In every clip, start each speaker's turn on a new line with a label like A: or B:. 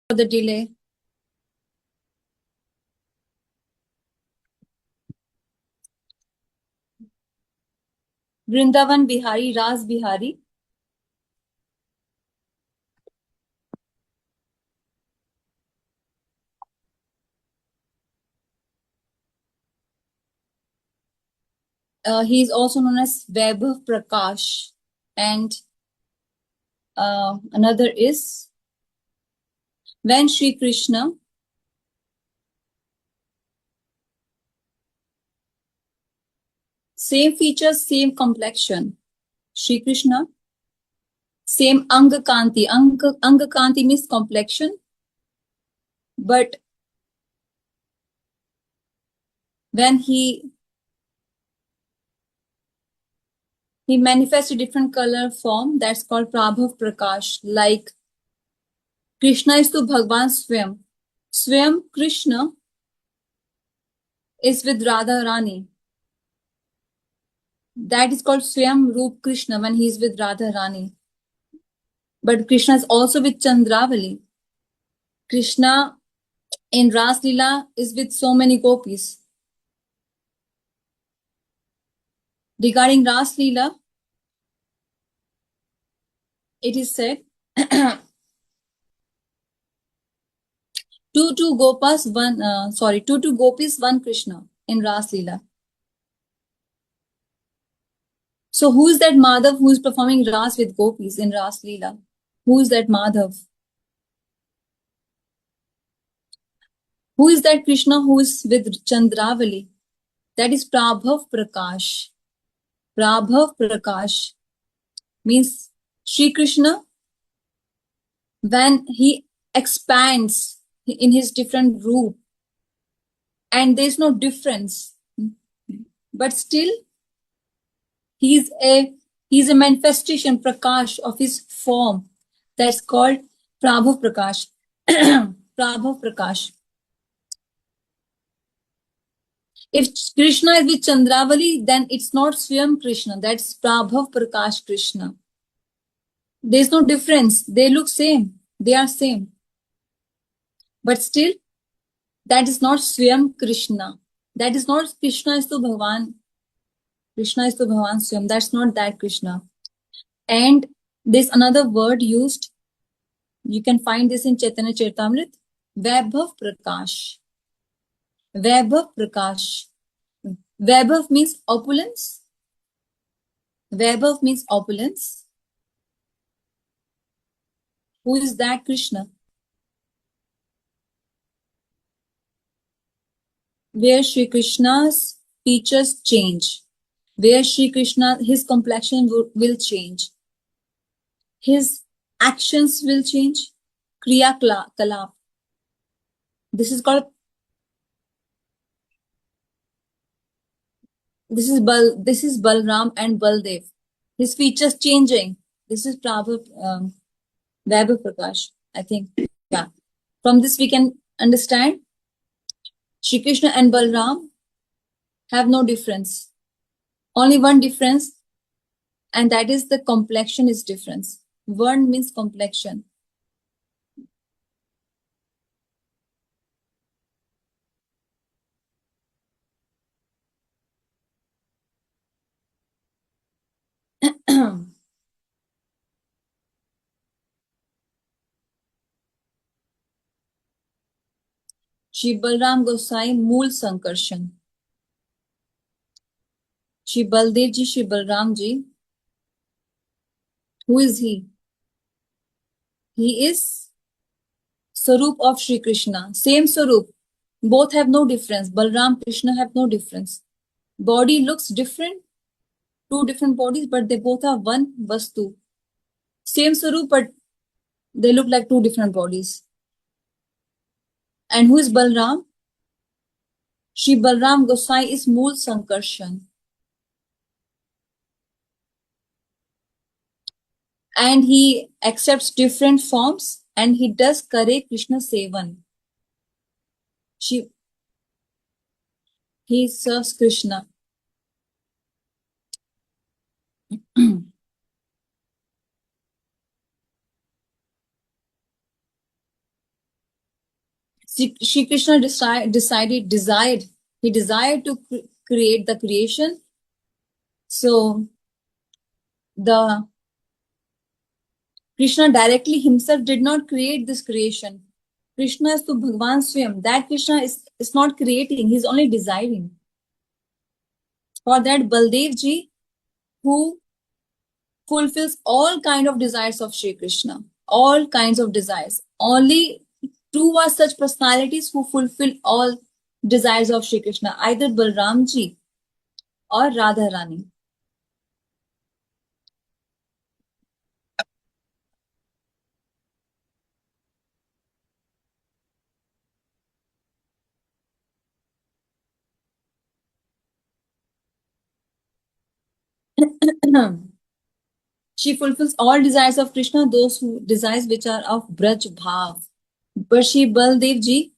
A: for the delay. Vrindavan Bihari, Ras Bihari. He is also known as Vaibhav Prakash. And another is when Sri Krishna same features, same complexion. Sri Krishna, same Anga Kanti. Anga Kanti means complexion. But when he manifests a different color form, that's called Prabhav Prakash. Like Krishna is to Bhagwan Swayam. Swayam Krishna is with Radha Rani. That is called Swayam Roop Krishna when he is with Radha Rani. But Krishna is also with Chandravali. Krishna in Ras Leela is with so many gopis. Regarding Ras Leela, it is said, two gopis, one Krishna in Ras Leela. So who is that Madhav who is performing Ras with gopis in Ras Leela? Who is that Madhav? Who is that Krishna who is with Chandravali? That is Prabhav Prakash. Prabhav Prakash means Sri Krishna when he expands in his different roop and there is no difference, but still he is a manifestation Prakash of his form. That's called Prabhav Prakash. Prabhav Prakash. If Krishna is with Chandravali, then it's not Swayam Krishna, that's Prabhav Prakash Krishna. There's no difference. They look same. They are same. But still, that is not Swayam Krishna. That is not Krishna is to Bhagavan. Krishna is to Bhagavan Swayam. That's not that Krishna. And there's another word used. You can find this in Chaitanya Charitamrita. Vaibhav Prakash. Vaibhav Prakash. Vaibhav means opulence. Vaibhav means opulence. Who is that Krishna? Where Sri Krishna's features change. Where Sri Krishna, his complexion will change. His actions will change. Kriya Kalap. This is Balram and Baldev. His features changing. This is Vaibhav Prakash, I think. Yeah. From this we can understand Shri Krishna and Balram have no difference. Only one difference, and that is the complexion is difference. Varn means complexion. Shri Balram Gosai Mool Sankarshan. Shri Baldev Ji, Shri Balram Ji. Who is he? He is Sarup of Shri Krishna. Same Sarup. Both have no difference. Balram, Krishna have no difference. Body looks different. Two different bodies, but they both are one Vastu. Same Sarup, but they look like two different bodies. And who is Balram? Shri Balram Gosai is Mool Sankarshan. And he accepts different forms and he does Kare Krishna Sevan. He serves Krishna. Shri Krishna desired to create the creation. So the Krishna directly himself did not create this creation. Krishna is to Bhagavan Swayam. That Krishna is not creating, he's only desiring. For that, Baldev ji, who fulfills all kind of desires of Shri Krishna, all kinds of desires. Only two are such personalities who fulfill all desires of Shri Krishna, either Balram ji or Radha Rani. She fulfills all desires of Krishna, those who desires which are of Braj Bhav. But Shri Baldev ji,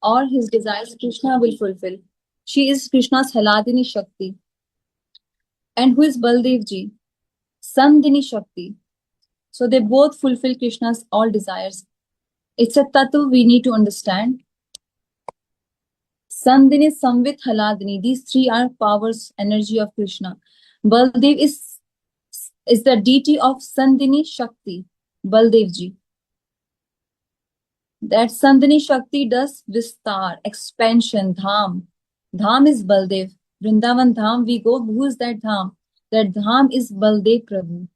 A: all his desires Krishna will fulfill. She is Krishna's Haladini Shakti. And who is Baldev ji? Sandini Shakti. So they both fulfill Krishna's all desires. It's a tattva we need to understand. Sandini, Samvit, Haladini. These three are powers, energy of Krishna. Baldev is the deity of Sandini Shakti. Baldev ji. That Sandini Shakti does Vistar, expansion, Dham. Dham is Baldev. Vrindavan Dham we go. Who is that Dham? That Dham is Baldev Prabhu.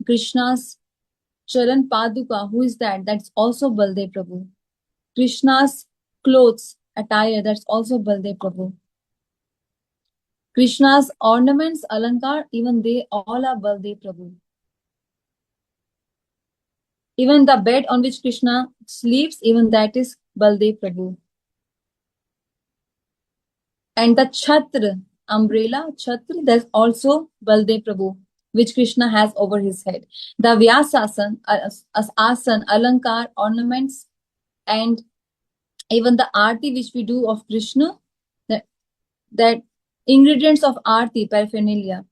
A: Krishna's Charan Paduka, who is that? That's also Baldev Prabhu. Krishna's clothes, attire, that's also Baldev Prabhu. Krishna's ornaments, Alankar, even they all are Baldev Prabhu. Even the bed on which Krishna sleeps, even that is Baldev Prabhu. And the Chhatra, umbrella, Chhatra, that's also Baldev Prabhu, which Krishna has over his head. The Vyasasan, asan, Alankar, ornaments, and even the Aarti which we do of Krishna, that ingredients of Aarti, paraphernalia,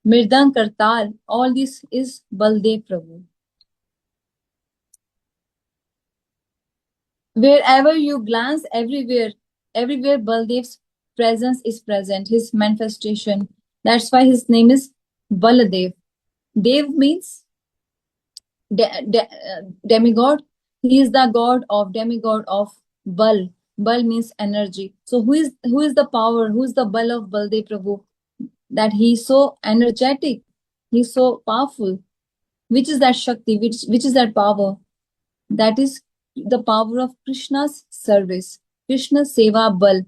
A: Mirdang, Kartal, all this is Baldev Prabhu. Wherever you glance, everywhere Baldev's presence is present, his manifestation. That's why his name is Baladev. Dev means demigod. He is the demigod of Bal. Bal means energy. So who is the power? Who is the Bal of Baldev Prabhu? That he is so energetic, he's so powerful. Which is that Shakti? Which is that power? That is the power of Krishna's service. Krishna Seva Bal.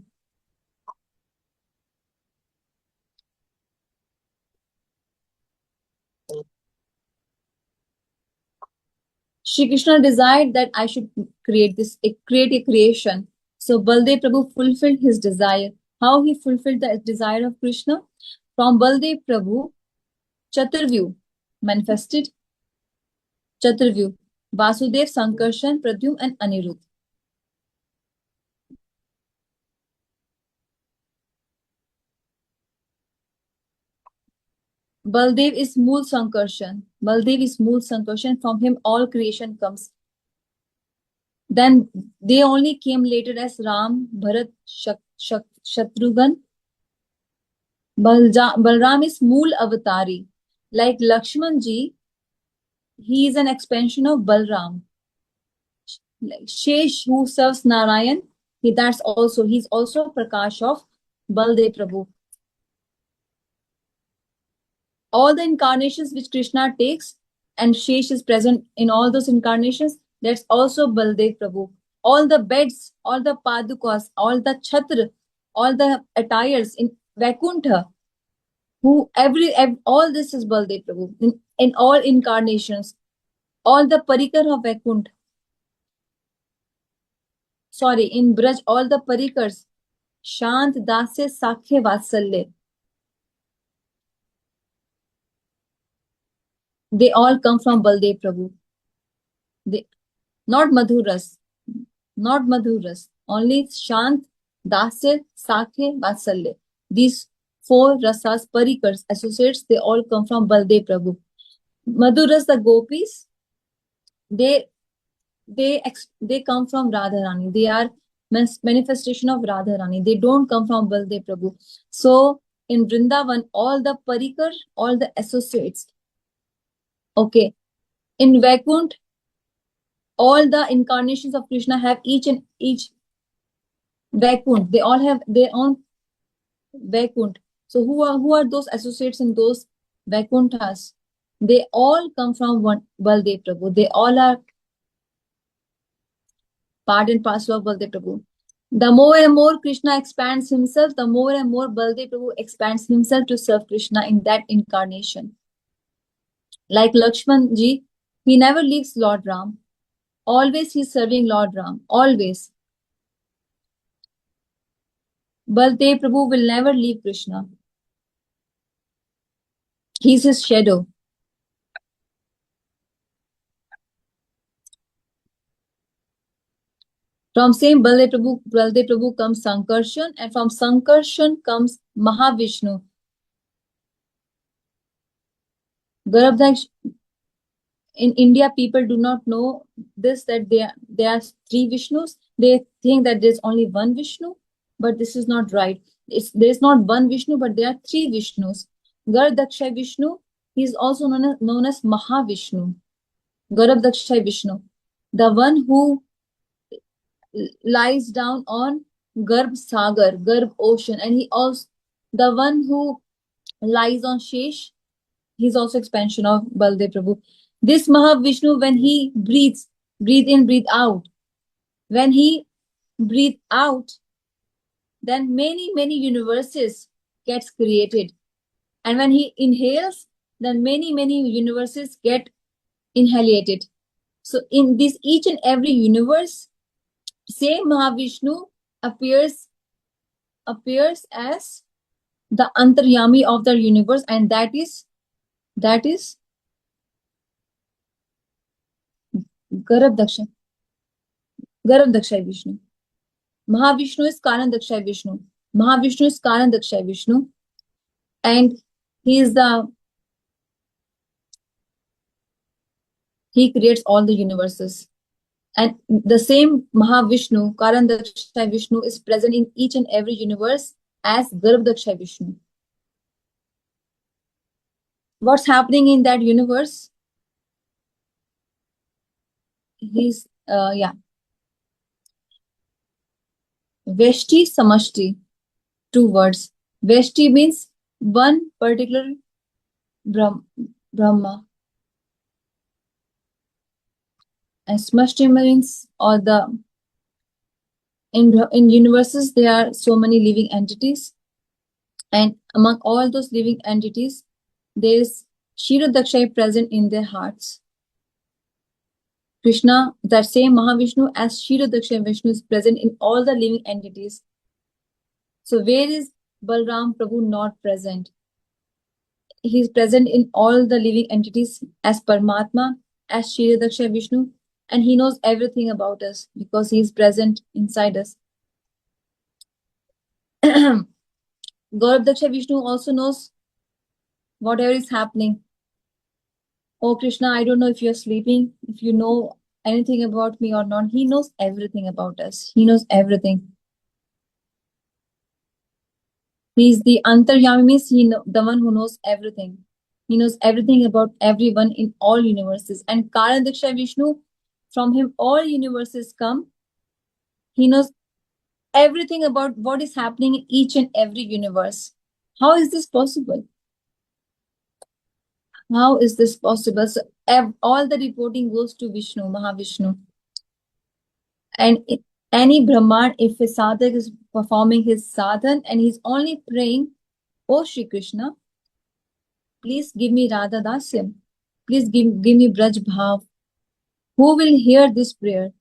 A: Shri Krishna desired that I should create a creation. So Baldev Prabhu fulfilled his desire. How he fulfilled the desire of Krishna? From Baldev Prabhu, Chaturvyu manifested. Chaturvyu, Vasudev, Sankarshan, Pradyumna and Anirudh. Baldev is Mool Sankarshan. Baldev is Mool Sankarshan. From him all creation comes. Then they only came later as Ram, Bharat, Shatrughan. Balram is Mool Avatari. Like Lakshman ji, he is an expansion of Balram. Like Shesh, who serves Narayan, he's also Prakash of Baldev Prabhu. All the incarnations which Krishna takes, and Shesh is present in all those incarnations, that's also Baldev Prabhu. All the beds, all the padukas, all the chhatra, all the attires, in Vaikuntha, who all this is Baldev Prabhu in all incarnations, all the parikar of Vaikuntha. Sorry, in Braj, all the parikars, Shant, Dasya, Sakhya, Vatsalya, they all come from Baldev Prabhu. They, not Madhuras, not Madhuras, only Shant, Dasya, Sakhya, Vatsalya. These four rasas, parikars, associates, they all come from Baldev Prabhu. Madhuras, the gopis, they come from Radharani. They are manifestation of Radharani. They don't come from Baldev Prabhu. So in Vrindavan, all the parikar, all the associates. Okay. In Vaikuntha, all the incarnations of Krishna have each Vaikuntha. They all have their own Vaikuntha. So who are those associates in those Vaikunthas? They all come from one Baldev Prabhu. They all are part and parcel of Baldev Prabhu. The more and more Krishna expands himself, the more and more Baldev Prabhu expands himself to serve Krishna in that incarnation. Like Lakshman ji, he never leaves Lord Ram. Always he's serving Lord Ram. Always. Baldev Prabhu will never leave Krishna. He's his shadow. From same Baldev Prabhu comes Sankarshan, and from Sankarshan comes Mahavishnu. Garbhadaksh, in India, people do not know this, that there are three Vishnus. They think that there's only one Vishnu, but this is not right. There's not one Vishnu, but there are three Vishnus. Garbhadakshay Vishnu, he is also known as Mahavishnu. Garbhadakshay Vishnu, the one who lies down on Garbh Sagar, Garbh Ocean, and he also the one who lies on Shesh. He's also expansion of Baldev Prabhu. This Mahavishnu, when he breathes, breathe in, breathe out. When he breathe out, then many universes gets created. And when he inhales, then many universes get inhalated. So in this each and every universe, same Mahavishnu appears as the Antaryami of the universe, and that is Garbhadakshay Vishnu. Mahavishnu is Karandakshay Vishnu. Mahavishnu is Karandakshay Vishnu, and he creates all the universes. And the same Mahavishnu, Karandakshay Vishnu, is present in each and every universe as Garbhadakshay Vishnu. What's happening in that universe? He's Veshti Samashti, two words. Veshti means one particular Brahma. And Samashti means in universes there are so many living entities, and among all those living entities there is Kshirodakshay present in their hearts. Krishna, that same Mahavishnu as Kshirodakshay Vishnu, is present in all the living entities. So where is Balram Prabhu not present? He is present in all the living entities as Paramatma, as Kshirodakshay Vishnu, and he knows everything about us because he is present inside us. Garbhadakshay Vishnu also knows whatever is happening. Oh Krishna, I don't know if you're sleeping, if you know anything about me or not. He knows everything about us. He knows everything. He's the Antaryami, means the one who knows everything. He knows everything about everyone in all universes. And Karandakshay Vishnu, from him all universes come. He knows everything about what is happening in each and every universe. How is this possible? How is this possible? So all the reporting goes to Vishnu, Mahavishnu. And any Brahman, if a sadhak is performing his sadhan and he's only praying O Shri Krishna, please give me Radha Dasyam. Please give me Braj Bhav. Who will hear this prayer?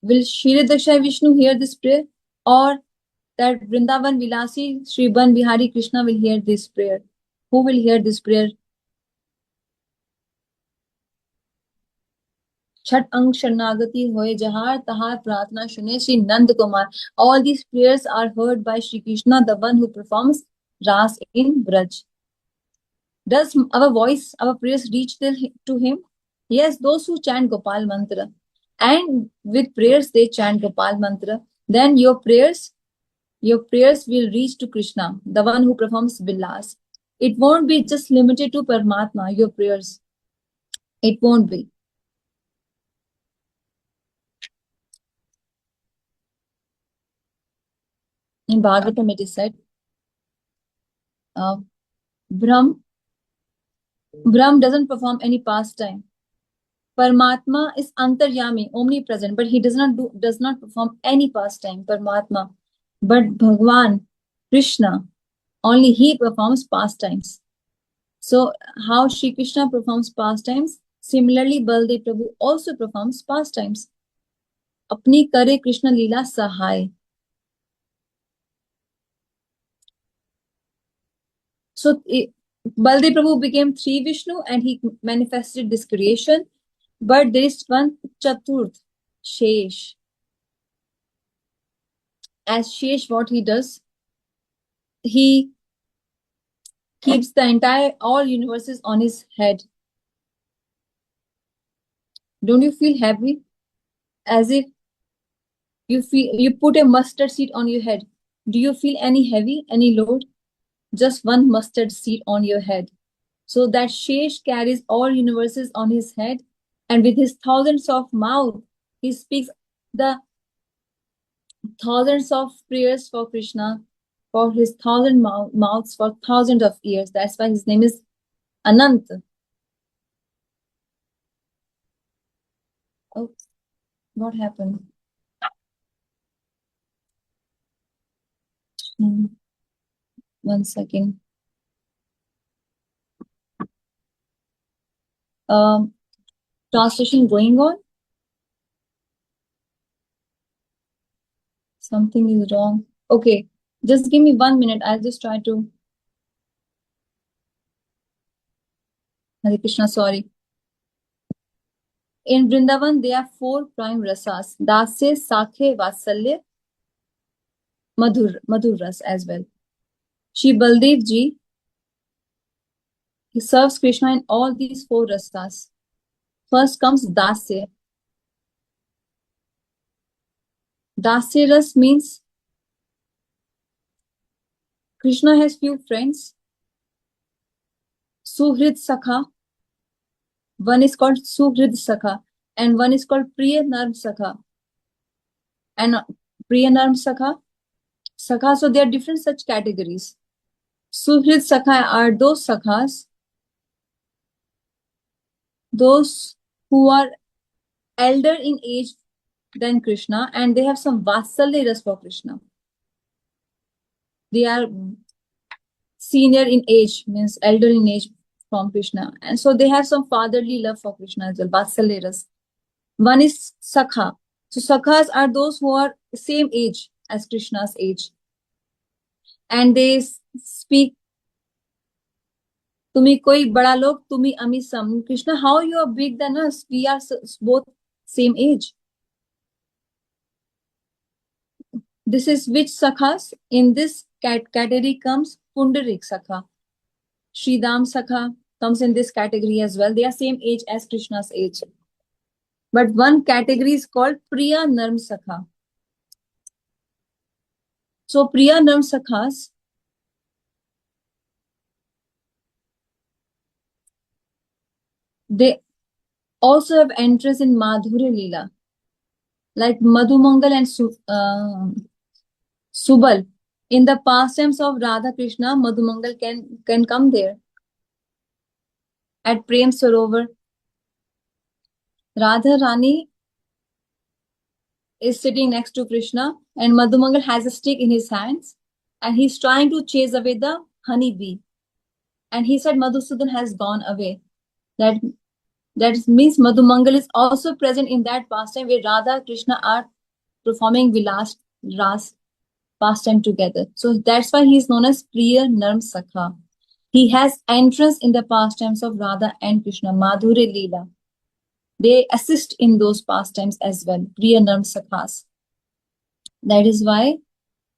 A: Will Shri Dakshai Vishnu hear this prayer? Or that Vrindavan Vilasi Shri Ban Bihari Krishna will hear this prayer? Who will hear this prayer? Chat Ang Sharnagati Hoye Jahar Tahar Pratna Shune Shri Nand Kumar. All these prayers are heard by Shri Krishna, the one who performs Ras in Braj. Does our voice, our prayers reach to him? Yes, those who chant Gopal Mantra. And with prayers they chant Gopal Mantra. Then your prayers will reach to Krishna, the one who performs Vilas. It won't be just limited to Paramatma, your prayers. It won't be. In Bhagavatam it is said, Brahm doesn't perform any pastime. Paramatma is antaryami, omnipresent, but he does not perform any pastime, Paramatma. But Bhagwan, Krishna, only he performs pastimes. So how Shri Krishna performs pastimes, similarly Baldev Prabhu also performs pastimes. Apni kare Krishna Leela Sahai. So Baldev Prabhu became three Vishnu and he manifested this creation. But there is one Chaturth, Shesh. As Shesh, what he does, he keeps the entire all universes on his head. Don't you feel heavy? As if you put a mustard seed on your head. Do you feel any heavy, any load? Just one mustard seed on your head. So that Shesh carries all universes on his head, and with his thousands of mouths, he speaks the thousands of prayers for Krishna, for his thousand mouths for thousands of years. That's why his name is Anant. Oh, what happened? One second. Translation going on? Something is wrong. Okay, just give me 1 minute. I'll just try to. Hare Krishna, sorry. In Vrindavan, there are 4 prime rasas: Dasya, Sakhe, Vatsalya, Madhur ras as well. Shri Baldev ji, he serves Krishna in all these 4 rasas. First comes Dasya. Dasya ras means Krishna has few friends. Suhrid Sakha. One is called Suhrid Sakha and one is called Priya Narm Sakha. And Priya Narm Sakha, so there are different such categories. Suhrid Sakha are those Sakhas, those who are elder in age than Krishna and they have some Vatsalya ras for Krishna. They are senior in age, means elder in age from Krishna. And so they have some fatherly love for Krishna as well, Vatsalya ras. One is Sakha. So Sakhas are those who are same age as Krishna's age. And they speak, Tumi koi bada log, tumi ami sam. Krishna, how you are big than us? We are both same age. This is which Sakhas? In this category comes Pundarik Sakha. Sridham Sakha comes in this category as well. They are same age as Krishna's age. But one category is called Priya Narm Sakha. So Priya Narm Sakhas, they also have interest in Madhurya Leela. Like Madhumangal and Subal. In the pastimes of Radha Krishna, Madhumangal can come there. At Prem Sarovar, Radha Rani is sitting next to Krishna and Madhumangal has a stick in his hands and he's trying to chase away the honeybee. And he said Madhusudan has gone away. That means Madhumangal is also present in that pastime where Radha Krishna are performing Vilas Ras pastime together. So that's why he is known as Priya Narm Sakha. He has entrance in the pastimes of Radha and Krishna, Madhure Leela. They assist in those pastimes as well, Priya Narm Sakhas. That is why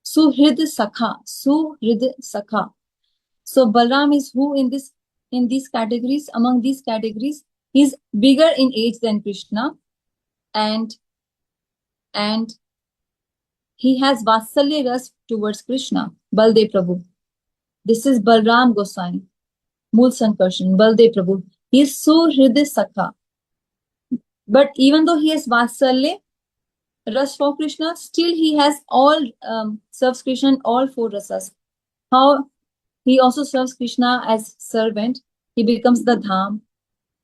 A: Suhrid Sakha, Suhrid Sakha. So Balram is who in these categories? Among these categories, he's bigger in age than Krishna, and he has Vatsalya ras towards Krishna, Baldev Prabhu. This is Balram Gosai, Mool Sankarshan, Baldev Prabhu. He is Suhrid Sakha. But even though he has Vatsalya ras for Krishna, still he has all serves Krishna in all four rasas. How he also serves Krishna as servant. He becomes the Dham.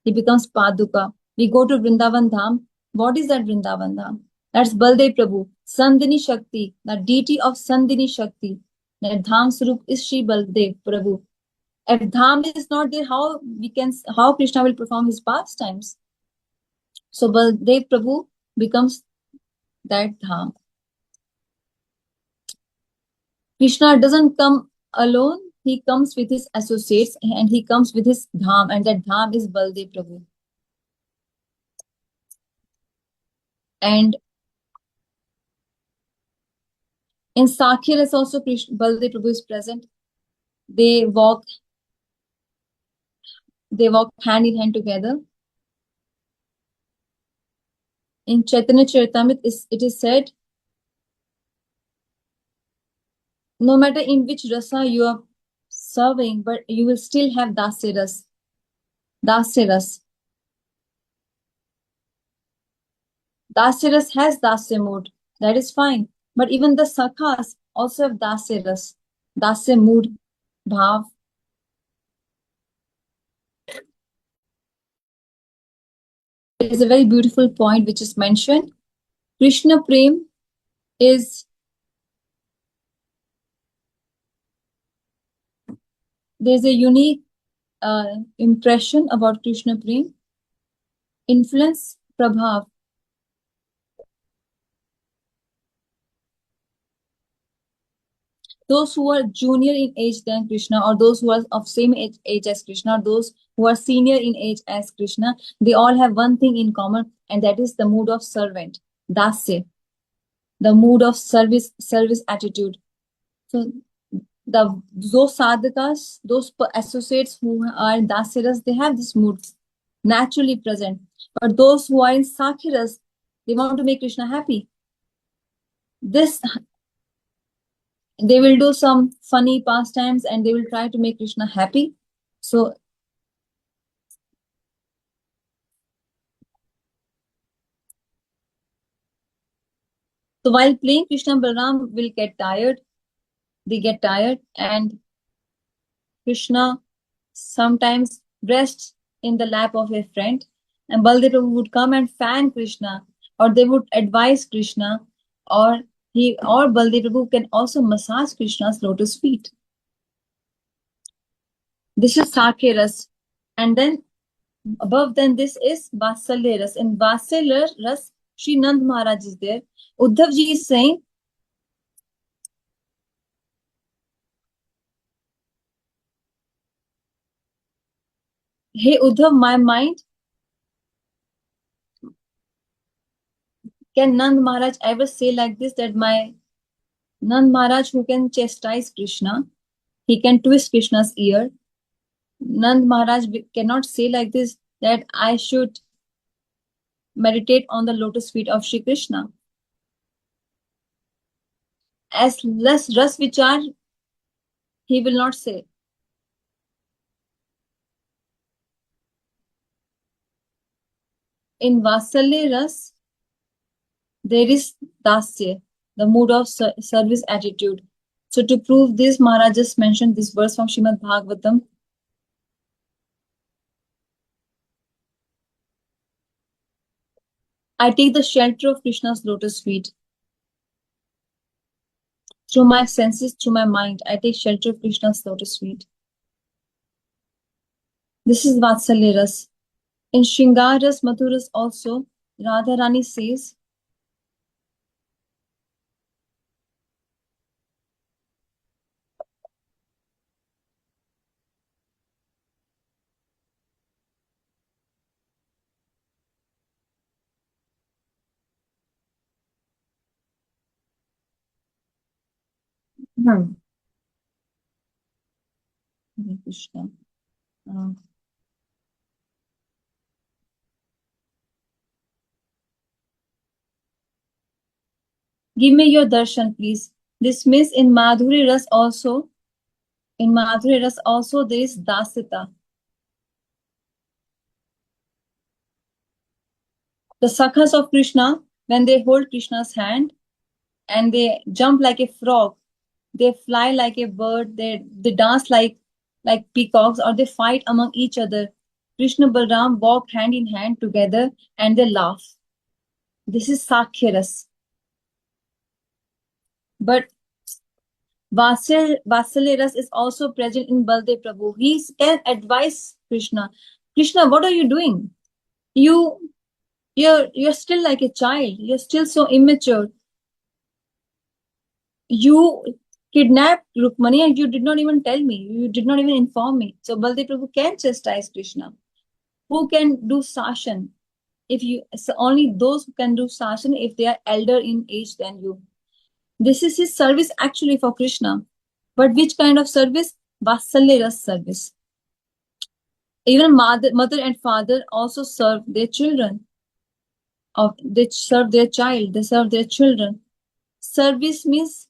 A: He becomes Paduka. We go to Vrindavan Dham. What is that Vrindavan Dham? That's Baldev Prabhu, Sandini Shakti, the deity of Sandini Shakti. That Dham Swarup is Shri Baldev Prabhu. If Dham is not there, how Krishna will perform his pastimes? So Baldev Prabhu becomes that Dham. Krishna doesn't come alone. He comes with his associates and he comes with his Dham, and that Dham is Baldev Prabhu. And in Sakhya Ras also Baldev Prabhu is present. They walk hand in hand together. In Chaitanya Charitamrita, it is said, no matter in which rasa you are serving, but you will still have Dasya Ras. Dasya Ras. Dasya Ras has Dasya mood. That is fine. But even the Sakhas also have Dasya Ras. Dasya mood, Bhav. There is a very beautiful point which is mentioned. Krishna Prem is, there's a unique impression about Krishna Prem. Influence, Prabhav. Those who are junior in age than Krishna, or those who are of same age as Krishna, or those who are senior in age as Krishna, they all have one thing in common, and that is the mood of servant, dasya, the mood of service attitude. So those sadhakas, those associates who are in dasyaras, they have this mood naturally present. But those who are in sakhiras, they want to make Krishna happy. They will do some funny pastimes and they will try to make Krishna happy. So while playing, Krishna Balaram will get tired. They get tired, and Krishna sometimes rests in the lap of a friend, and Baldev would come and fan Krishna, or they would advise Krishna, or Baldev can also massage Krishna's lotus feet. This is Sakhya Ras. And then above this is Vatsalya Ras. In Vatsalya Ras, Sri Nand Maharaj is there. Uddhav ji is saying, hey Uddhav, my mind, can Nand Maharaj ever say like this, that my Nand Maharaj who can chastise Krishna, he can twist Krishna's ear. Nand Maharaj cannot say like this, that I should meditate on the lotus feet of Shri Krishna. As less ras vichar, he will not say. In Vatsalya Ras, there is dasya, the mood of service attitude. So to prove this, Maharaj just mentioned this verse from Srimad Bhagavatam. I take the shelter of Krishna's lotus feet. Through my senses, through my mind, I take shelter of Krishna's lotus feet. This is Vatsalya Ras. In Shringar Ras, Madhur Ras also, Radharani says, Hare Krishna. Give me your darshan, please. This means in Madhuri Ras also, there is Dasita. The Sakhas of Krishna, when they hold Krishna's hand and they jump like a frog, they fly like a bird, they dance like peacocks, or they fight among each other. Krishna Balram walk hand in hand together and they laugh. This is Sakhyaras. But Vatsalyaras is also present in Baldev Prabhu. He can advise Krishna. Krishna, what are you doing? You're still like a child. You're still so immature. You kidnapped Rukmani and you did not even tell me. You did not even inform me. So Baldev Prabhu can chastise Krishna. Who can do sashan? Only those who can do sashan if they are elder in age than you. This is his service actually for Krishna. But which kind of service? Vatsalya service. Even mother and father also serve their children. They serve their child. They serve their children. Service means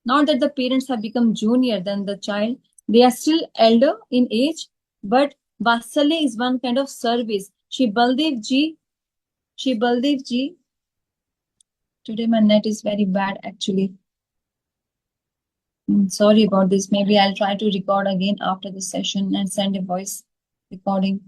A: not that the parents have become junior than the child. They are still elder in age, but Vatsalya is one kind of service. Shri Baldev ji, today my net is very bad actually. Sorry about this. Maybe I'll try to record again after the session and send a voice recording.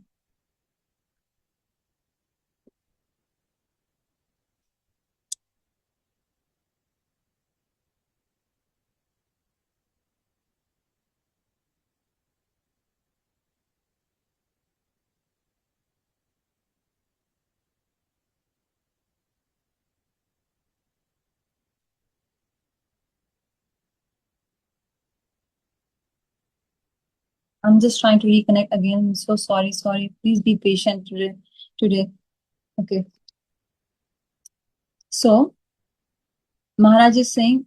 A: I'm just trying to reconnect again. I'm so sorry. Please be patient today. Okay. So, Maharaj is saying,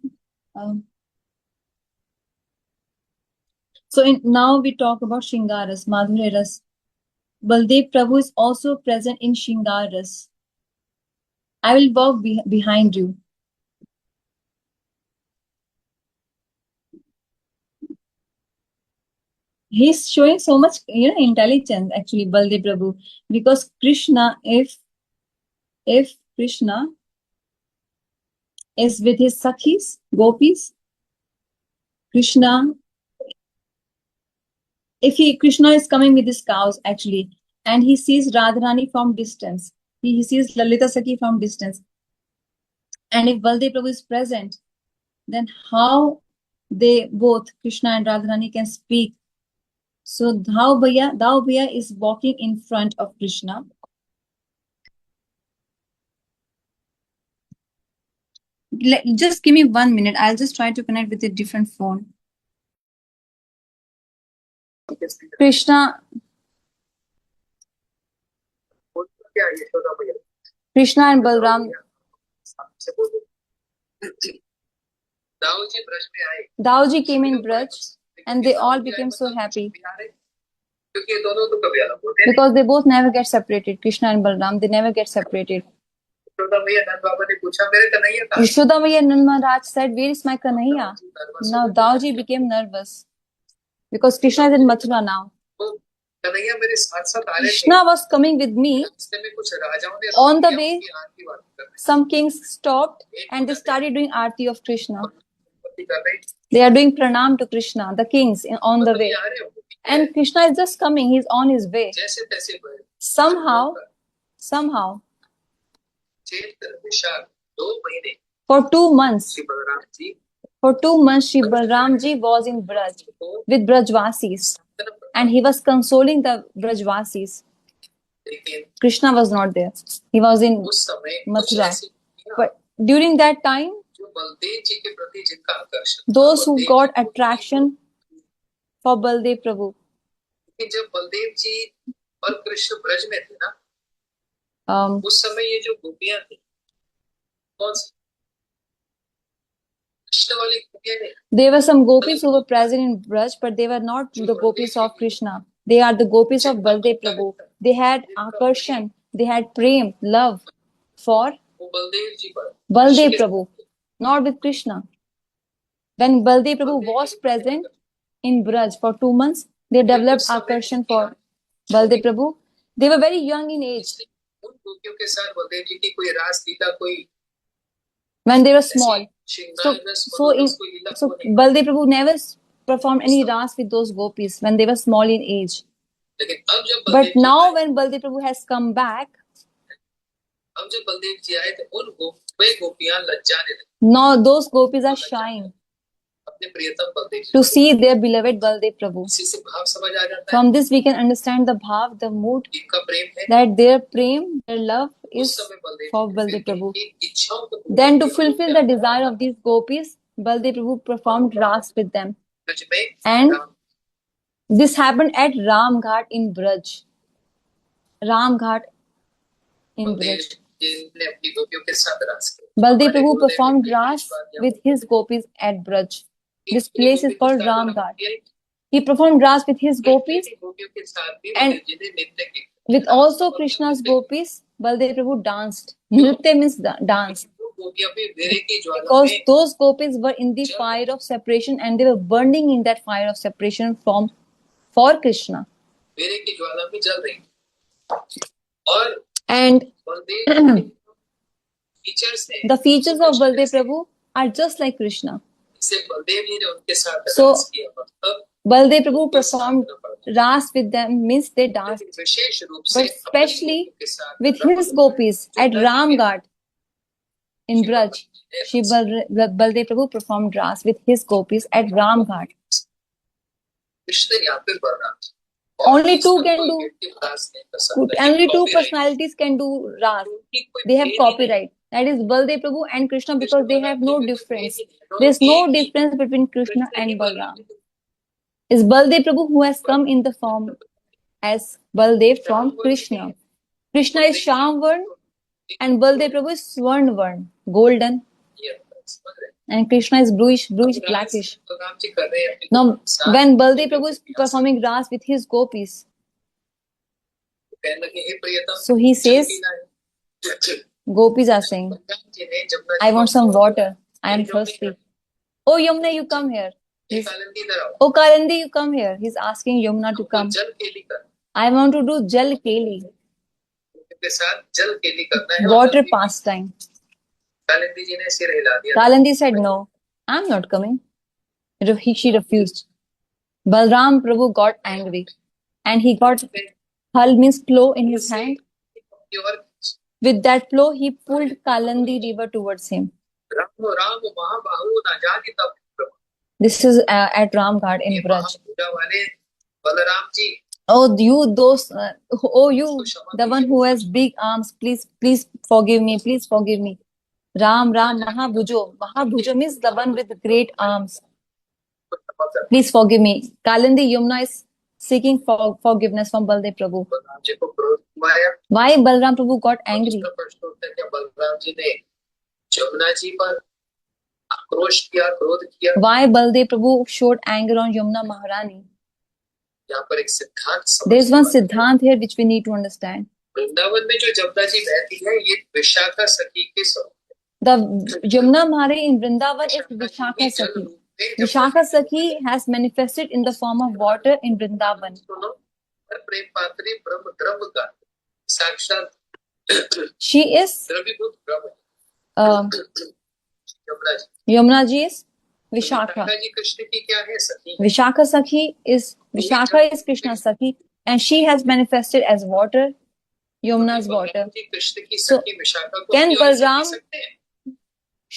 A: now we talk about Shingaras, Madhureras. Baldev Prabhu is also present in Shingaras. I will walk behind you. He's showing so much, intelligence actually, Baldev Prabhu, because Krishna, if Krishna is with his Sakhis, gopis, Krishna is coming with his cows actually, and he sees Radharani from distance. He sees Lalita Sakhi from distance. And if Baldev Prabhu is present, then how they both, Krishna and Radharani, can speak? So Dhau Bhaiya is walking in front of Krishna. Just give me 1 minute. I'll just try to connect with a different phone. Krishna and Balram. Dauji came in Braj and they all became so happy. Because they both never get separated. Krishna and Balram, they never get separated. Yashoda Maiya Nand Maharaj said, "Where is my Kanhaiya?" Now Dauji became nervous because Krishna is in Mathura now. Krishna was coming with me. On the way, some kings stopped and they started doing Aarti of Krishna. They are doing pranam to Krishna, the kings on the way. And Krishna is just coming, he's on his way. Somehow,
B: 2 महीने
A: For 2 months,
B: Shri Balram ji
A: Shri Balram ji was in Braj with Brajvasis, and he was consoling the Brajvasis.
B: लेकिन
A: Krishna was not there. He was in
B: उस समय कुछ
A: Mathura.
B: ऐसी
A: But during that time,
B: जो बलदेव जी के प्रति जिनका आकर्षण था,
A: those who
B: बलदेव
A: got
B: जी को
A: attraction for Baldev Prabhu,
B: कि जब बलदेव जी और कृष्ण ब्रज में थे ना,
A: um,
B: उस समय ये जो गोपियां थी, कौन सी कृष्ण वाली गोपियां नहीं,
A: there were some gopis who were present in Braj, but they were not the gopis of Krishna. They are the gopis of Baldev Prabhu. They had akarshan, they had prem, love for
B: वो बलदेव जी पर
A: Baldev Prabhu, not with Krishna. When Baldev Prabhu was present in Braj for 2 months, they developed akarshan for Baldev Prabhu. They were very young in age.
B: उन गोपियों के साथ बलदेव जी की कोई रास लीला, कोई
A: When they were small, so Baldev Prabhu never performed any ras with those gopis when they were small in age. But now when Baldev Prabhu has come back,
B: अब जब बलदेव जी आए तो वे गोपियां लज्जाने लगी,
A: now those gopis are shying
B: अपने प्रियतम बलदेव जी
A: to see their beloved Baldev Prabhu.
B: इसी से भाव समझ आ जाता है,
A: From this we can understand the bhav, the mood,
B: इनका प्रेम है,
A: that their prem, their love
B: उस
A: is
B: समय Baldev
A: for
B: ji
A: Baldev Prabhu.
B: की इच्छाओं को
A: Then to fulfill the desire of these gopis, Baldev Prabhu performed ras with them.
B: Braj में
A: And this happened at Ram Ghat in Braj. Ram Ghat in Braj.
B: ने अपनी गोपियों के साथ रास किया,
A: Baldev Prabhu performed ras with his gopis at Braj. This place is called Ram Ghat. He performed ras with his gopis and with also Krishna's gopis. Baldev Prabhu danced. Nritya means dance. Because those gopis were in the fire of separation and they were burning in that fire of separation for Krishna. And the features of Baldev Prabhu are just like Krishna. So Baldev Prabhu performed ras with them, means they danced. But especially with his gopis at Ram Ghat in Braj, Shri Baldev Prabhu performed ras with his gopis at Ram Ghat. Only two personalities can do ras. They have copyright. That is Baldev Prabhu and Krishna, because they have no difference. There is no difference between Krishna and Balram. It's Baldev Prabhu who has come in the form as Baldev from Krishna. Krishna is Shyam and Baldev Prabhu is Swarn, golden. And Krishna is bluish, blackish. Now, when Baldev Prabhu is performing ras with his gopis, so he says, gopis are saying, I want some water, I am thirsty. Oh Yamuna, you come here. Oh Kalandi, you come here. He's asking Yamuna to come. I want to do Jal Keli. Water pastime. Kalandi said, no, I'm not coming. She refused. Balram Prabhu got angry and he got hal means plow in his hand. With that plow, he pulled Kalandi river towards him. This is at Ram Ghat in Braj. Oh, you, the one who has big arms, please forgive me, please forgive me. Ram, Mahabhujo. Mahabhujo means the one with great arms. Please forgive me. Kalandi Yamuna is seeking forgiveness from Baldev Prabhu. Why Balram Prabhu got angry? Why Baldev Prabhu showed anger on Yamuna Maharani? There is one Siddhant here which we need to understand. The Yamuna Maharani in Vrindavan is Vishakha Sakhi. Vishakha Sakhi has manifested in the form of water in Vrindavan. She is Yamuna ji is Vishakha. Vishakha Sakhi is Krishna Sakhi, and she has manifested as water, Yamuna's water. So can Balram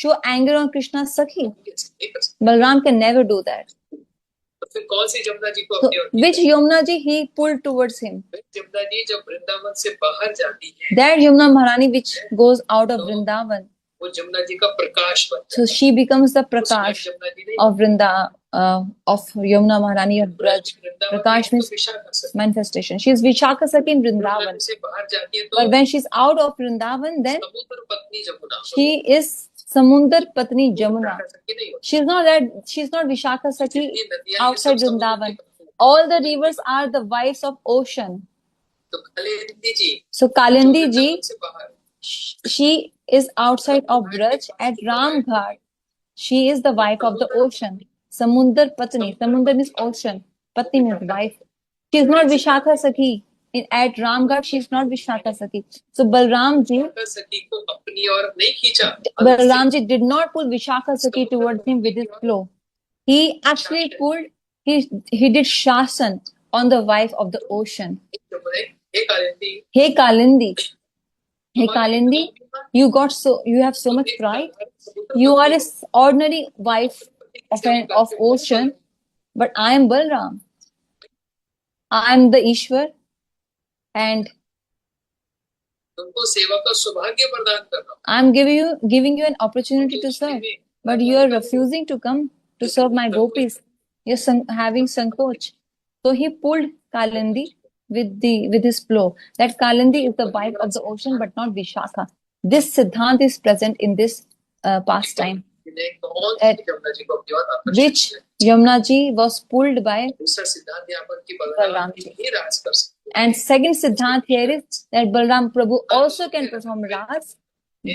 A: show anger on Krishna's Sakhi.
B: नहीं कर सकते।
A: Balram can never do that.
B: तो फिर कौन सी जमुना जी को
A: So,
B: अपनी ओर
A: which Yamuna ji he pulled towards him?
B: Jamuna ji जब वृंदावन से बाहर जाती है
A: That Yamuna Maharani which goes out of Vrindavan.
B: वो जमुना जी का प्रकाश बन
A: So she becomes the
B: जाता है।
A: Prakash
B: जमुना जी नहीं
A: of of Yamuna Maharani of Braj.
B: Vrindavan
A: Prakash
B: में
A: means
B: तो विशाखा सखी।
A: manifestation. She is Vishaka Sakhi in Vrindavan.
B: Vrindavan से बाहर जाती है तो
A: But when she's out of Vrindavan, then
B: समुद्र पत्नी Jamuna
A: she is Samundar Patni Jamuna.
B: Vishakha सखी नहीं होती।
A: She's not Vishaka Sakhi
B: जितनी नदियां हैं,
A: outside
B: सब समुद्र
A: Vrindavan.
B: की पत्नी।
A: All the rivers are the wives of ocean.
B: तो कालिंदी जी
A: So Kalindi
B: जो
A: ji,
B: वृंदावन से बाहर
A: she is outside of Braj at Ramghat. She is the wife of the ocean. Samundar Patni. Samundar means ocean. Patni means wife. She is not Vishaka Sakhi. At Ramghat, she is not Vishaka Sakhi. So Balram ji,
B: Vishakha सखी को अपनी ओर नहीं खींचा।
A: Balram ji did not pull Vishaka Sakhi towards him with his flow. He actually pulled, he did Shasan on the wife of the ocean.
B: Hey Kalindi
A: Hey Kalindi, hey Kalindi, you have so much pride. You are an ordinary wife of ocean, but I am Balram. I am the Ishwar, and
B: तुमको सेवा का सौभाग्य प्रदान कर रहा हूँ।
A: I am giving you an opportunity to serve, but you are refusing to come to serve my gopis. You're having sankoch. So he pulled Kalindi with his flow. That Kalindi is the wife of the ocean, but not Vishaka. This Siddhant is present in this pastime, which Yamuna ji was pulled by
B: दूसरा सिद्धांत यहाँ पर कि
A: बलराम
B: बलराम
A: जी।
B: ही राज कर सकते
A: And second Siddhant here is that Balram Prabhu also can perform Raj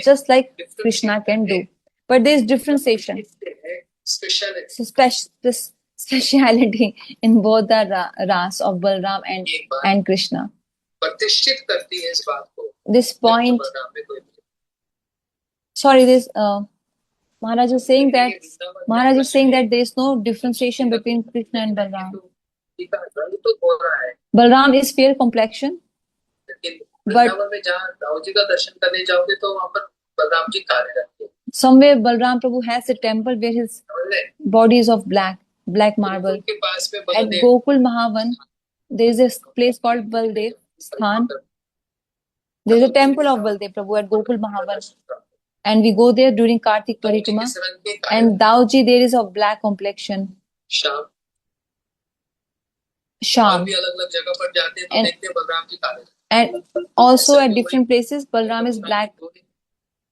A: just like Krishna can do. But there is differentiation,
B: हैं। Special
A: so speciality in both the Ras of Balram and Krishna.
B: प्रतिष्ठित करती है इस बात को।
A: This point,
B: Balram में कोई
A: sorry, this Maharaj is saying that there is no differentiation between Krishna and Balram.
B: का रंग तो गोरा है
A: Balram is fair complexion,
B: लेकिन वृंदावन में जहाँ राव जी का दर्शन करने जाओगे तो वहाँ पर बलराम जी काले रहते हैं।
A: somewhere Balram Prabhu has a temple where his
B: समझ रहे?
A: body is of black marble.
B: उनके पास में
A: At
B: Baldev
A: Gokul Mahavan, there is a place called Baldev Sthan. There is a temple of Baldev Prabhu at Gokul Mahavan, and we go there during Kartik Parituma.
B: इस रंग के काले
A: And Dauji, there is of black complexion.
B: शाम और
A: Sham.
B: भी अलग अलग जगह पर जाते हैं तो
A: And-
B: देखते हैं बलराम जी काले।
A: And also at different places, Balram is black,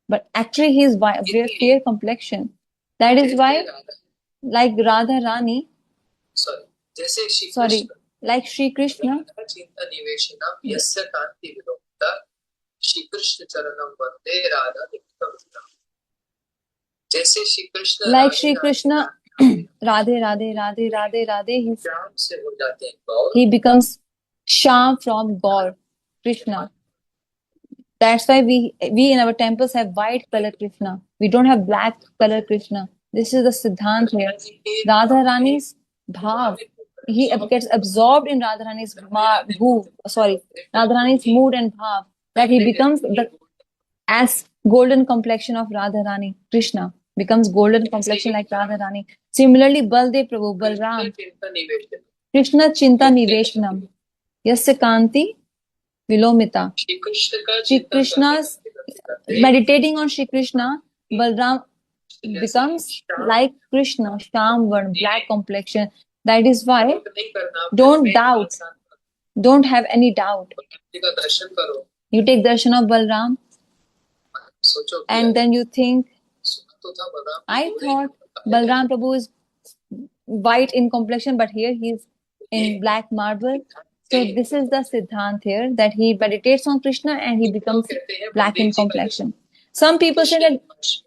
A: but actually he is very fair complexion. That is why, like Radha Rani,
B: sorry जैसे Shri
A: sorry,
B: Krishna
A: like Shri Krishna,
B: चिंता निवेशनम यस्य कांति विलोकिता श्री कृष्ण चरणम वंदे राधा नित्यम। जैसे Shri Krishna
A: like Shri Krishna, Radhe Radhe Radhe Radhe Radhe,
B: Shyam से हो जाते हैं गौर।
A: he becomes Sham from Gaur, Krishna. That's why we in our temples have white color Krishna. We don't have black color Krishna. This is the Siddhant here. Radha Rani's bhav, he gets absorbed in Radha Rani's Radha Rani's mood and bhav, that he becomes as golden complexion of Radha Rani. Krishna becomes golden complexion like Radha Rani. Similarly, Baldev Prabhu, Balram,
B: चिंता निवेशन
A: Krishna Chinta Niveshanam, Yasya Kanti Vilomita.
B: Shri Krishna का
A: Shri
B: चिंतन
A: Krishna's
B: करते हैं।
A: meditating on Shri Krishna, Balram becomes like Krishna, Sham Varn, black complexion. That is why
B: नहीं करना,
A: don't doubt, don't have any doubt.
B: Balram ji का दर्शन करो,
A: You take darshan of Balram
B: सोचो कि
A: and then you think,
B: सुना तो था Balram
A: I thought Balram Prabhu is white in complexion, but here he is in black marble. So this is the Siddhant here, that he meditates on Krishna and he becomes black in complexion. Some people say that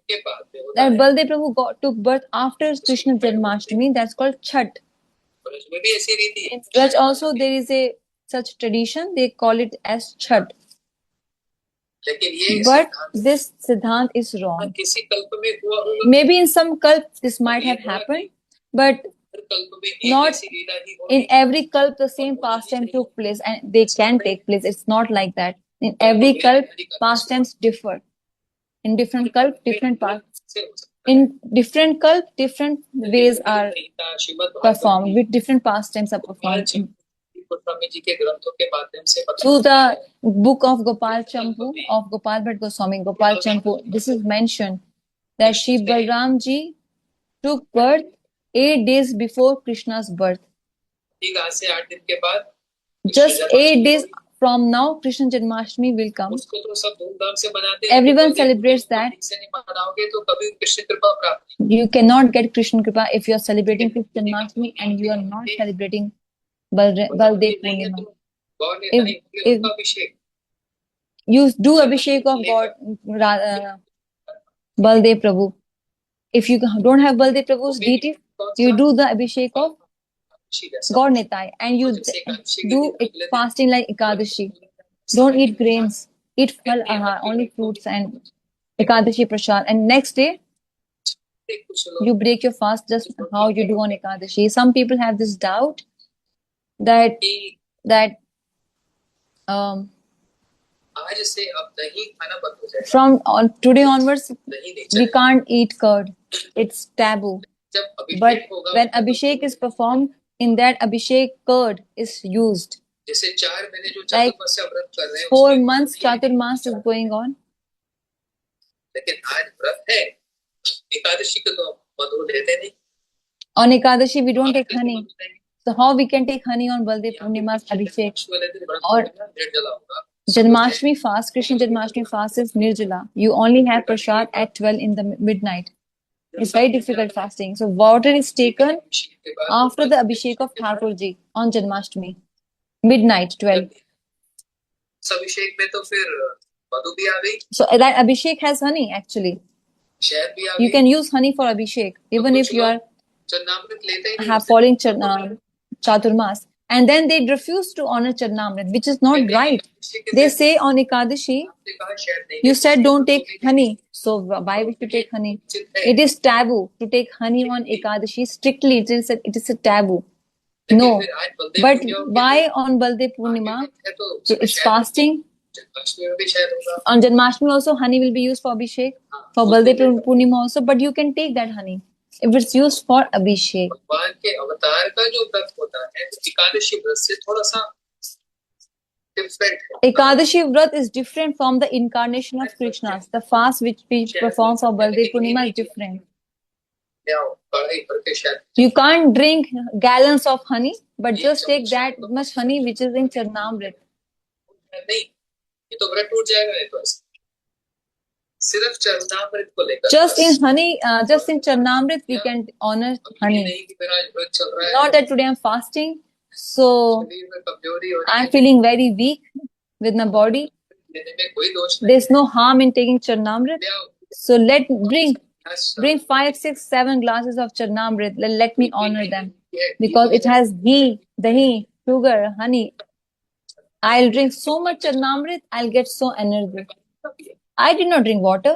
B: के बाद में होता है।
A: Baldev Prabhu took birth after Krishna Janmashtami. That's called Chhat.
B: Braj में भी ऐसी रीति है।
A: In Braj also there is a such tradition. They call it as Chhat.
B: लेकिन ये
A: But
B: सिद्धांत
A: this Siddhant is wrong.
B: किसी कल्प में हुआ होगा,
A: Maybe in some kalp this might have happened, but
B: हर कल्प में एक
A: not
B: ऐसी लीला ही होगी।
A: in every kalp the same pastime took place, and they can take place. It's not like that. In every kalp pastimes differ. In different kalp, different
B: से हो सकता है।
A: In different cult, different ways are
B: Gita, Shrimad Bhagavat
A: performed,
B: ji,
A: with different pastimes are
B: Gopal
A: performed
B: चंपू गोस्वामी जी के ग्रंथों के माध्यम से पता
A: through
B: चलता है।
A: the book of Gopal Champu of Gopal Bhatt Goswami. Gopal Champu, this is mentioned that Shri Balram ji took birth 8 days before Krishna's birth.
B: ठीक, आज से 8 दिन के बाद
A: Just 8 days from now, Krishna Janmashtami will come.
B: उसको तो सब धूमधाम से मनाते हैं।
A: Everyone
B: तो
A: celebrates that.
B: ठीक से नहीं मनाओगे तो कभी कृष्ण कृपा प्राप्त नहीं।
A: You cannot get Krishna Kripa if you are celebrating Krishna Janmashtami and you are not celebrating Baldev Purnima.
B: गौर ने
A: If-
B: हरि
A: if-
B: उनका अभिषेक
A: You do Abhishek of God, Baldev Prabhu. If you don't have Baldev Prabhu's deity, you do the Abhishek of God Nitai, and you do it fasting like Ekadashi. Don't eat grains, eat phal ahar, only fruits and Ekadashi prasad. And next day, you break your fast just how you do on Ekadashi. Some people have this doubt that
B: आज से अब दही खाना बंद हो जाएगा।
A: from today onwards,
B: दही नहीं
A: we
B: चलेगा।
A: can't eat curd. It's taboo.
B: जब अभिषेक
A: But
B: होगा,
A: when Abhishek is performed, in that Abhishek curd is used.
B: जैसे 4 महीने जो
A: Like
B: चतुर्मास्य व्रत कर रहे हैं
A: 4
B: उसमें
A: months
B: दही नहीं
A: Chaturmas is
B: चलेगा।
A: going on.
B: लेकिन आज व्रत है, एकादशी को तो मधु लेते नहीं।
A: On Ekadashi, we don't
B: आप
A: take
B: कैसे
A: honey.
B: मधु लेंगे?
A: So how we can take honey on Baldev Purnima's Abhishek?
B: वाले दिन व्रत
A: और
B: होगा, डेढ़ जला होगा।
A: Janmashtami fast, Krishna Janmashtami fast is Nirjala. You only have prasad at 12 in the midnight. It's very difficult fasting. So water is taken after the Abhishek of Thakurji on Janmashtami. Midnight, 12.
B: इस अभिषेक में तो फिर मधु भी आ गई,
A: So that Abhishek has honey actually.
B: शहद भी आ
A: You
B: गई।
A: can use honey for Abhishek even if you are
B: चरणामृत लेते ही नहीं
A: have
B: उससे।
A: following Chaturmas. And then they refuse to honor Charnamrit, which is not right. They say on Ekadashi,
B: आपने कहा शहद नहीं
A: you
B: लेते,
A: said don't
B: तो
A: take honey. So why we should take honey? It is taboo to take honey on Ekadashi. Strictly, it is a taboo.
B: लेकिन
A: No.
B: फिर आज Baldev
A: But
B: पूजा के
A: why
B: दिन
A: on Baldev
B: आगे
A: Purnima?
B: है तो उसमें
A: It's
B: शहद
A: fasting.
B: जन्माष्टमी में भी शहद होगा।
A: On Janmashtami also honey will be used for Abhishek. For Baldev Purnima also. But you can take that honey if it's used for Abhishek.
B: भगवान के अवतार का जो व्रत होता है एकादशी व्रत से थोड़ा सा डिफरेंट है।
A: Ekadashi Vrat is different from the incarnation of Krishna. The fast which we perform for Baldev Purnima is different.
B: ले आओ, कढ़ाई भर के शहद।
A: You can't drink gallons of honey, but just take that much honey which is in Charnamrit.
B: नहीं, ये तो व्रत टूट जाएगा। ये तो ऐसे सिर्फ चरणामृत को लेकर
A: Just in honey, just in Charnamrit, we can honor honey.
B: नहीं कि मेरा व्रत चल रहा है,
A: Not that today I'm fasting, so
B: शरीर में कमजोरी हो
A: I'm feeling very weak with my body.
B: लेने में कोई दोष नहीं।
A: There's no harm in taking Charnamrit.
B: ले आओ,
A: So bring 5, 6, 7 glasses of Charnamrit. Let me honor them because it has ghee, dahi, sugar, honey. I'll drink so much Charnamrit, I'll get so energy. I did not drink water.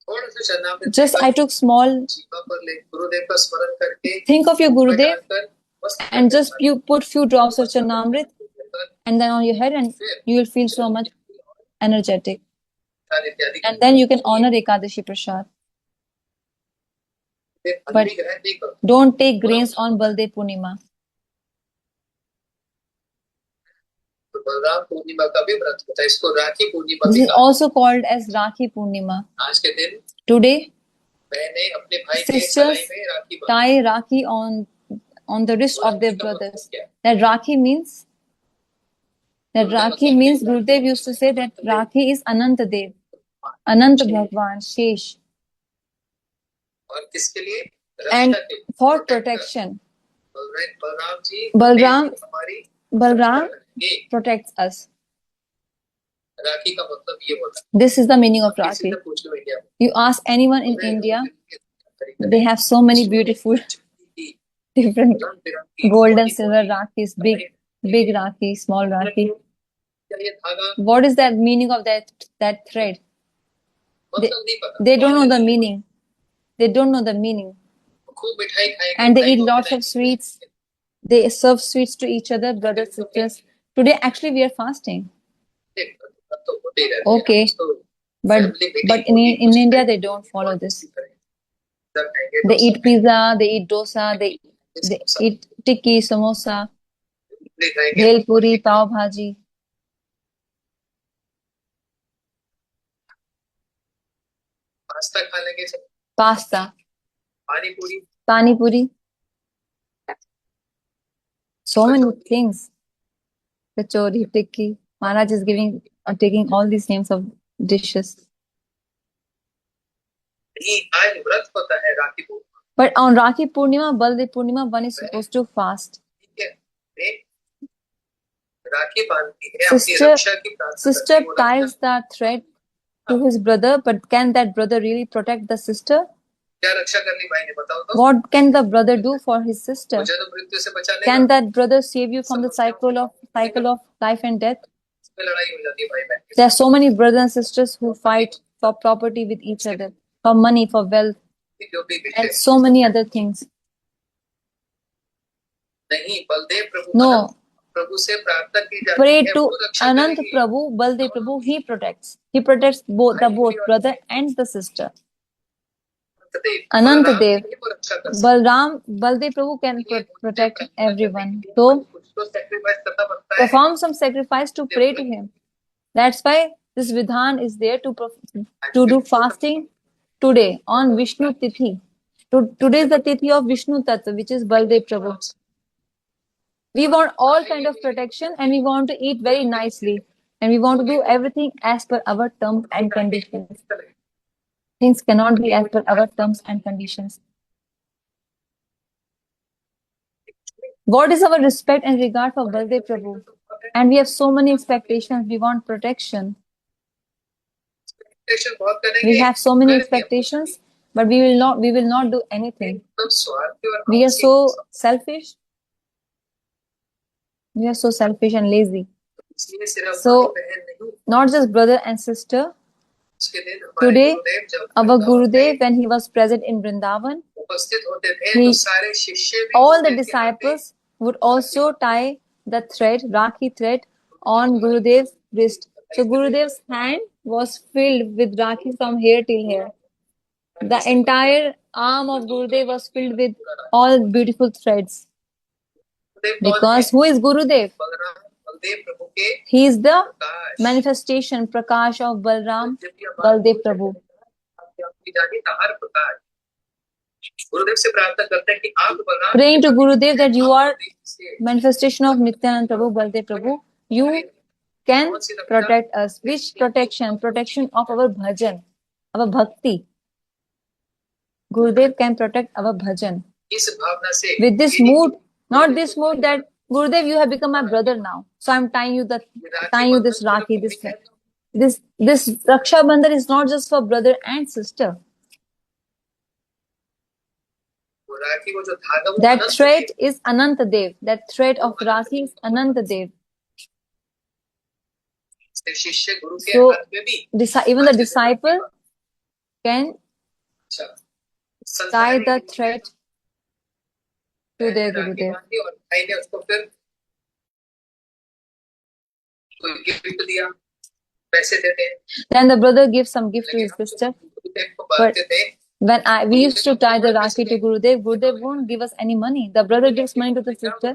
B: थोड़ा सा चरणामृत
A: Just I took small.
B: जीवा पर ले गुरुदेव का स्मरण करके
A: Think of your Gurudev
B: डालकर बस
A: and just you put few drops of Charnamrit and then on your head and you will feel so much energetic.
B: इत्यादि
A: And then you can honor Ekadashi Prasad.
B: अन्य ग्रहण नहीं करो।
A: Don't take grains on Baldev Purnima.
B: तो बलराम पूर्णिमा का भी व्रत होता है, इसको राखी पूर्णिमा
A: This
B: भी
A: is
B: कहा।
A: also called as Rakhi Purnima.
B: आज के दिन
A: Today,
B: बहनें अपने भाई के
A: sisters
B: कलाई में राखी बांधती
A: tie Rakhi on the wrist of their brothers. That Rakhi means Gurudev used to say that Rakhi is Ananta Dev, Ananta Bhagwan, Shesh,
B: और किसके लिए?
A: and
B: रक्षा के लिए।
A: for protection.
B: बलराम जी
A: बलराम-
B: हमारी
A: Balram
B: ये
A: protects us.
B: राखी का मतलब ये होता है।
A: This is the meaning of
B: किसी
A: Rakhi.
B: से पूछ लो इंडिया में।
A: You ask anyone in India, they have so many beautiful different gold and silver Rakhis, big Rakhi, small Rakhi.
B: ये धागा
A: What is that meaning of that thread?
B: मतलब नहीं पता।
A: They don't know the meaning. They don't know the meaning.
B: खूब मिठाई खाएंगे,
A: And they
B: मिठाई
A: eat
B: को
A: lots of
B: खिलाएंगे।
A: sweets. They serve sweets to each other, brothers, sisters. Today, actually, we are fasting.
B: तो होते ही रहते हैं।
A: Okay.
B: तो
A: but in India they don't follow this. They eat pizza, they eat dosa, they eat tikki, samosa, bhel puri, pav bhaji.
B: Pasta खा लेंगे,
A: Pasta,
B: पानी पूरी,
A: pani puri. So many things. Kachori, tikki. Maharaj is taking all these names of dishes.
B: आज व्रत होता है राखी पूर्णिमा,
A: But on Rakhi Purnima, Baldev Purnima, one is supposed to fast.
B: ठीक है, राखी बांधती है, अपनी रक्षा की प्रार्थना
A: Sister
B: करती है, वो रक्षा
A: ties the thread to his brother, but can that brother really protect the sister?
B: क्या रक्षा करनी भाई ने बताओ तो?
A: What can the brother do for his sister?
B: मुझे तो मृत्यु से बचा लेगा,
A: Can that brother save you from the cycle of life and death?
B: इसमें लड़ाई हो जाती है भाई बहन के
A: There are so many brothers and sisters who fight for property with each other, for money, for wealth,
B: साथ, जो भी विषय
A: and so many other things.
B: नहीं, बलदेव प्रभु
A: No.
B: अनंत प्रभु से प्रार्थना की जाती
A: Pray
B: है,
A: to
B: वो रक्षा
A: Anant
B: करेगी।
A: Prabhu, Baldev Prabhu, he protects. He protects both brother and the sister. Anant
B: Balram
A: Dev,
B: ही वो रक्षा कर सकते हैं।
A: Baldev Prabhu can protect everyone. So
B: कुछ तो sacrifice करना पड़ता है।
A: perform some sacrifice to pray to him. That's why this Vidhan is there to do fasting today on Vishnu Tithi. Today is the Tithi of Vishnu Tattva, which is Baldev Prabhu. We want all kind of protection and we want to eat very nicely and we want to do everything as per our terms and conditions. Things cannot be as per our terms and conditions. What is our respect and regard for Baldev Prabhu? And we have so many expectations. We want protection.
B: Expectation बहुत करेंगे,
A: We have so many expectations, but we will not do anything.
B: एकदम स्वार्थी और
A: We are
B: आलसी
A: so selfish. We are so selfish and lazy.
B: इसलिए सिर्फ
A: So,
B: भाई बहन नहीं,
A: not just brother and sister.
B: उसके दिन हमारे
A: Today,
B: गुरुदेव जब
A: our
B: वृंदावन
A: Gurudev,
B: में
A: when he was present in Vrindavan,
B: उपस्थित होते थे,
A: he-
B: तो सारे शिष्य भी
A: all the
B: गुरुदेव के
A: disciples would also tie the thread, Rakhi thread, on Gurudev's wrist. So Gurudev's hand was filled with Rakhi from here till here. The entire arm of Gurudev was filled with all beautiful threads.
B: हाथे गुरुदेव कौन
A: Because
B: है?
A: who is Gurudev?
B: Balram Baldev प्रभु के
A: He is the
B: Prakash.
A: manifestation, Prakash of Balram,
B: जब भी हमारे
A: Baldev
B: गुरु
A: Prabhu.
B: आपकी जानी का हर प्रकार गुरुदेव से प्रार्थना करते हैं कि आप Balram
A: Praying to Gurudev that you are
B: से
A: manifestation of Nityanand Prabhu, Baldev Prabhu, you can protect us. Which protection? Protection of our bhajan, our bhakti. Gurudev can protect our bhajan.
B: इस भावना से
A: With this mood, not this mood that Gurudev, you have become my brother now, so I'm tying you this Rakhi, this Raksha Bandhan is not just for brother and sister.
B: वो राखी वो जो धागा वो
A: That
B: Anant
A: thread
B: है।
A: is Ananta Dev. That thread of Rakhi is Ananta Dev.
B: इसलिए शिष्य गुरु के
A: So,
B: हाथ में भी
A: even the disciple can
B: अच्छा,
A: tie
B: संसारी
A: the thread to their
B: rakhi
A: Gurudev.
B: बांधी और भाई ने उसको फिर कोई गिफ्ट दिया, पैसे देते हैं,
A: Then the brother gives some gift to his sister.
B: गुरुदेव को बांधते थे,
A: When we used to tie the Rakhi to Gurudev, Gurudev won't give us any money. The brother gives money to the sister.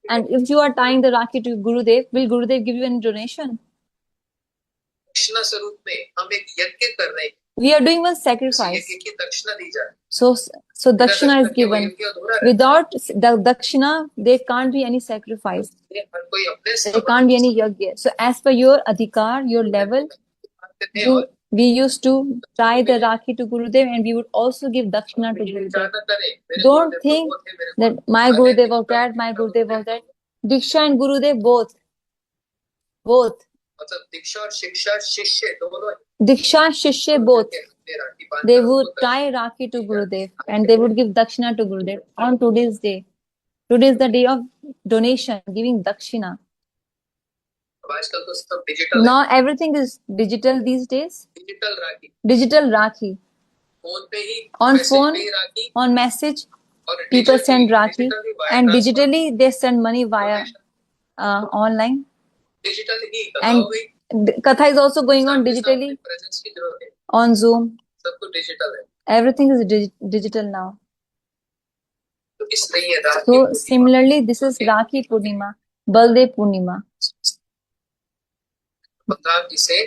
A: And if you are tying the Rakhi to Gurudev, will Gurudev give you any donation?
B: दक्षिणा स्वरूप में हम एक यज्ञ कर रहे हैं,
A: We are doing one
B: उस
A: sacrifice.
B: यज्ञ की दक्षिणा दी जाए।
A: So Dakshina is given.
B: यज्ञ अधूरा रहता
A: Without the Dakshina, there can't be any sacrifice.
B: है, हर कोई अपने
A: There can't be any yajna. So as per your adhikar, your level,
B: मानते थे और
A: we used to tie the Rakhi to Gurudev and we would also give Dakshina to
B: विचार
A: Gurudev.
B: न करें, मेरे
A: Don't
B: गुरुदेव तो
A: think
B: वो थे, मेरे
A: that my Gurudev was that, my Gurudev was that. Diksha and Gurudev both.
B: मतलब दीक्षा और शिक्षा शिष्य दोनों
A: Diksha, Shishya both.
B: अपने राखी बांधकर
A: They would
B: उनको
A: tie Rakhi to Gurudev and they would give Dakshina to Gurudev on today's day. Today is the day of donation, giving Dakshina.
B: अब आजकल तो सब डिजिटल है,
A: Now everything is digital these days.
B: Digital rakhi,
A: Digital Rakhi.
B: Phone पे ही
A: On
B: message
A: phone,
B: पे ही राखी
A: on message,
B: और
A: people send
B: digitally
A: Rakhi and digitally they send money via online.
B: Digital he
A: And
B: हो गई,
A: Katha is also going on digitally
B: presence की जरूरत है,
A: on Zoom.
B: सब कुछ डिजिटल है,
A: Everything is digital now.
B: तो इसलिए ये राखी
A: So
B: Purnima
A: similarly, this is Rakhi Purnima, Baldev Purnima.
B: Balram ji से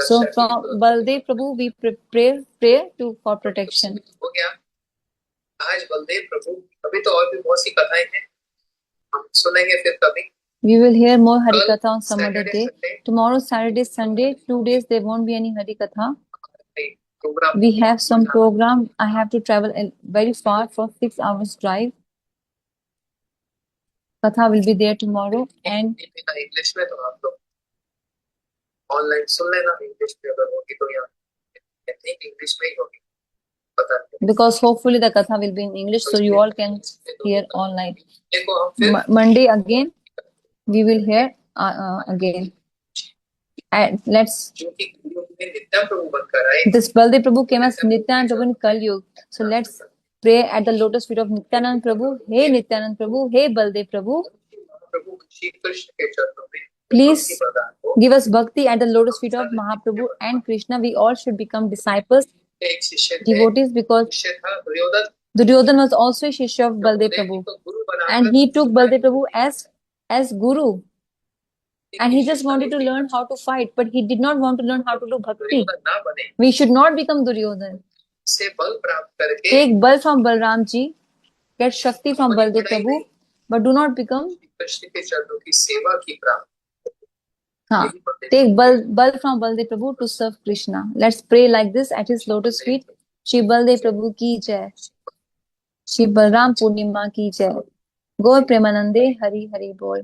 A: So
B: रक्षा की
A: from
B: जरूरत है।
A: Baldev Prabhu, we pray to for protection.
B: हो गया। आज बलदेव प्रभु, अभी तो और भी बहुत सी कथाएं हैं, हम सुनेंगे फिर कभी।
A: We will hear more Hari
B: कल
A: Katha on some other
B: Saturday
A: day.
B: Sunday
A: Tomorrow, Saturday, Sunday, 2 days there won't be any Hari Katha.
B: Programme
A: We have some program. I have to travel very far for 6 hours drive. Katha will be there tomorrow and
B: English में, तो आप लोग online सुन लेना, English में अगर होगी तो, यहाँ इंग्लिश में ही होगी, पता नहीं।
A: because hopefully the Katha will be in English, so you all can hear online.
B: देखो हम फिर
A: Monday again, we will hear again. And let's.
B: क्योंकि कलयुग में नित्यानंद प्रभु बनकर आए,
A: This Baldev Prabhu came as Nityanand Prabhu in Kal Yuga. So let's pray at the lotus feet of Nityanand Prabhu. Hey Nityanand Prabhu, hey Baldev Prabhu,
B: प्रभु श्री कृष्ण के चरणों में
A: please
B: भक्ति प्रदान हो।
A: give us bhakti at the lotus feet of Mahaprabhu and Krishna. We all should become disciples,
B: एक शिष्य थे,
A: devotees, because
B: शिष्य था Duryodhan,
A: Duryodhan was also a Shishya of Baldev
B: Dev ji
A: Prabhu,
B: को गुरु बनाकर
A: and he took Baldev Prabhu as Guru, and he just wanted to learn how to fight, but he did not want to learn how to do bhakti.
B: Duryodhan ना बने,
A: We should not become Duryodhan.
B: से बल प्राप्त करके
A: Take bal from Balram ji, get Shakti from Baldev Prabhu, but do not become.
B: Krishna के चरणों की सेवा की प्राप्त।
A: हाँ, take bal from Baldev Prabhu to serve Krishna. Let's pray like this at his lotus feet. Shri Baldev Prabhu ki jai. Shri Balram Purnima ki jai. Gaur Premanande Hari Hari Bol.